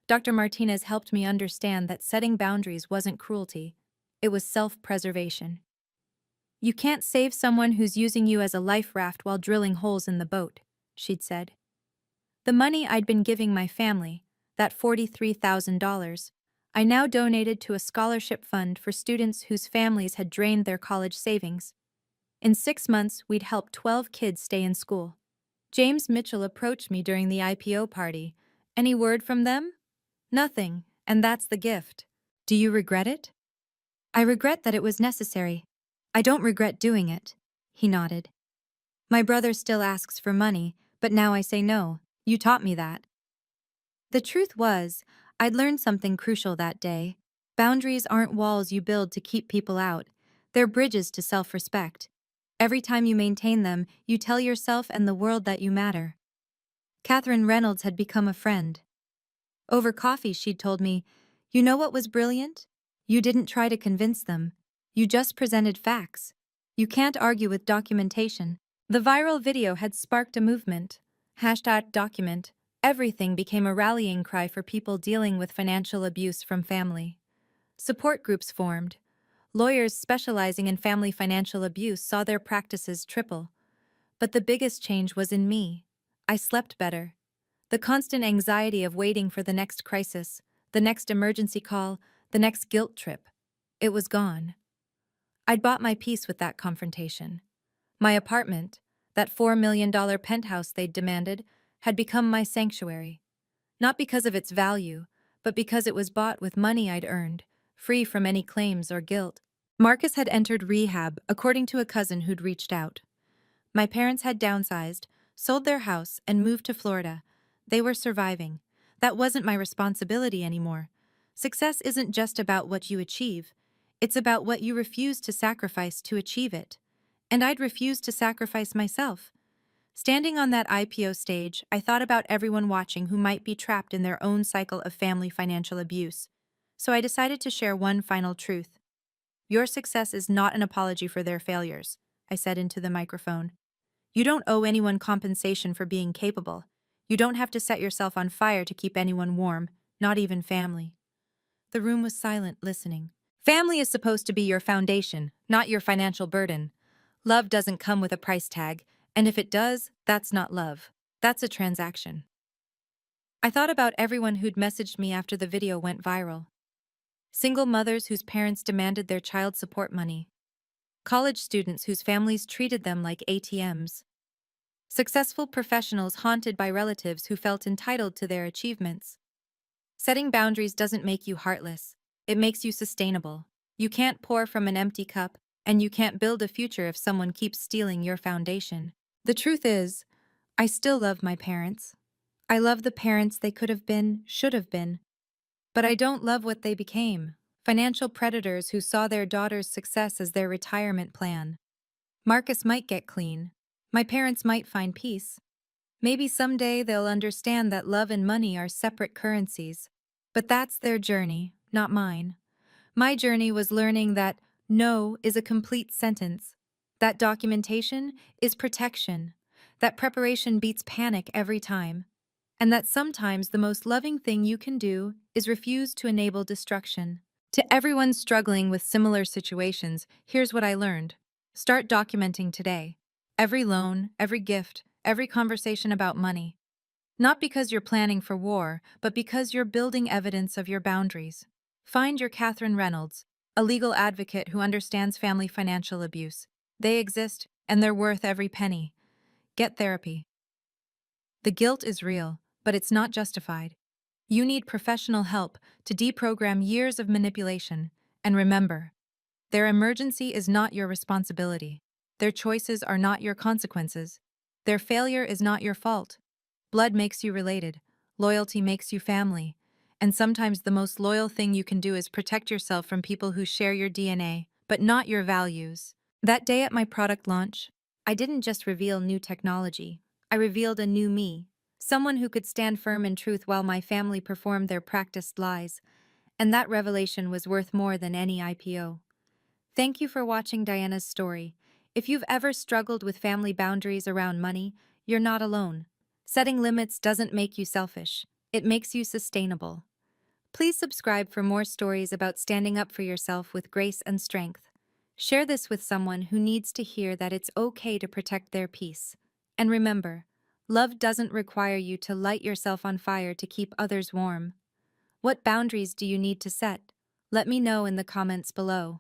Dr. Martinez helped me understand that setting boundaries wasn't cruelty. It was self-preservation. "You can't save someone who's using you as a life raft while drilling holes in the boat," she'd said. The money I'd been giving my family, that $43,000, I now donated to a scholarship fund for students whose families had drained their college savings. In 6 months, we'd helped 12 kids stay in school. James Mitchell approached me during the IPO party. "Any word from them?" "Nothing, and that's the gift." "Do you regret it?" "I regret that it was necessary. I don't regret doing it." He nodded. "My brother still asks for money, but now I say no. You taught me that." The truth was, I'd learned something crucial that day. Boundaries aren't walls you build to keep people out. They're bridges to self-respect. Every time you maintain them, you tell yourself and the world that you matter. Catherine Reynolds had become a friend. Over coffee, she'd told me, "You know what was brilliant? You didn't try to convince them. You just presented facts. You can't argue with documentation." The viral video had sparked a movement. #document. Everything became a rallying cry for people dealing with financial abuse from family. Support groups formed. Lawyers specializing in family financial abuse saw their practices triple. But the biggest change was in me. I slept better. The constant anxiety of waiting for the next crisis, the next emergency call, the next guilt trip. It was gone. I'd bought my peace with that confrontation. My apartment, that $4 million penthouse they'd demanded, had become my sanctuary. Not because of its value, but because it was bought with money I'd earned, free from any claims or guilt. Marcus had entered rehab, according to a cousin who'd reached out. My parents had downsized, sold their house, and moved to Florida. They were surviving. That wasn't my responsibility anymore. Success isn't just about what you achieve. It's about what you refuse to sacrifice to achieve it. And I'd refused to sacrifice myself. Standing on that IPO stage, I thought about everyone watching who might be trapped in their own cycle of family financial abuse. So I decided to share one final truth. "Your success is not an apology for their failures," I said into the microphone. "You don't owe anyone compensation for being capable. You don't have to set yourself on fire to keep anyone warm, not even family." The room was silent, listening. Family is supposed to be your foundation, not your financial burden. Love doesn't come with a price tag, and if it does, that's not love. That's a transaction. I thought about everyone who'd messaged me after the video went viral. Single mothers whose parents demanded their child support money. College students whose families treated them like ATMs. Successful professionals haunted by relatives who felt entitled to their achievements. Setting boundaries doesn't make you heartless. It makes you sustainable. You can't pour from an empty cup, and you can't build a future if someone keeps stealing your foundation. The truth is, I still love my parents. I love the parents they could have been, should have been, but I don't love what they became. Financial predators who saw their daughter's success as their retirement plan. Marcus might get clean. My parents might find peace. Maybe someday they'll understand that love and money are separate currencies. But that's their journey, not mine. My journey was learning that no is a complete sentence, that documentation is protection, that preparation beats panic every time, and that sometimes the most loving thing you can do is refuse to enable destruction. To everyone struggling with similar situations, here's what I learned. Start documenting today. Every loan, every gift, every conversation about money. Not because you're planning for war, but because you're building evidence of your boundaries. Find your Catherine Reynolds, a legal advocate who understands family financial abuse. They exist, and they're worth every penny. Get therapy. The guilt is real, but it's not justified. You need professional help to deprogram years of manipulation. And remember, their emergency is not your responsibility. Their choices are not your consequences. Their failure is not your fault. Blood makes you related. Loyalty makes you family. And sometimes the most loyal thing you can do is protect yourself from people who share your DNA, but not your values. That day at my product launch, I didn't just reveal new technology. I revealed a new me. Someone who could stand firm in truth while my family performed their practiced lies. And that revelation was worth more than any IPO. Thank you for watching Diana's story. If you've ever struggled with family boundaries around money, you're not alone. Setting limits doesn't make you selfish, it makes you sustainable. Please subscribe for more stories about standing up for yourself with grace and strength. Share this with someone who needs to hear that it's okay to protect their peace. And remember, love doesn't require you to light yourself on fire to keep others warm. What boundaries do you need to set? Let me know in the comments below.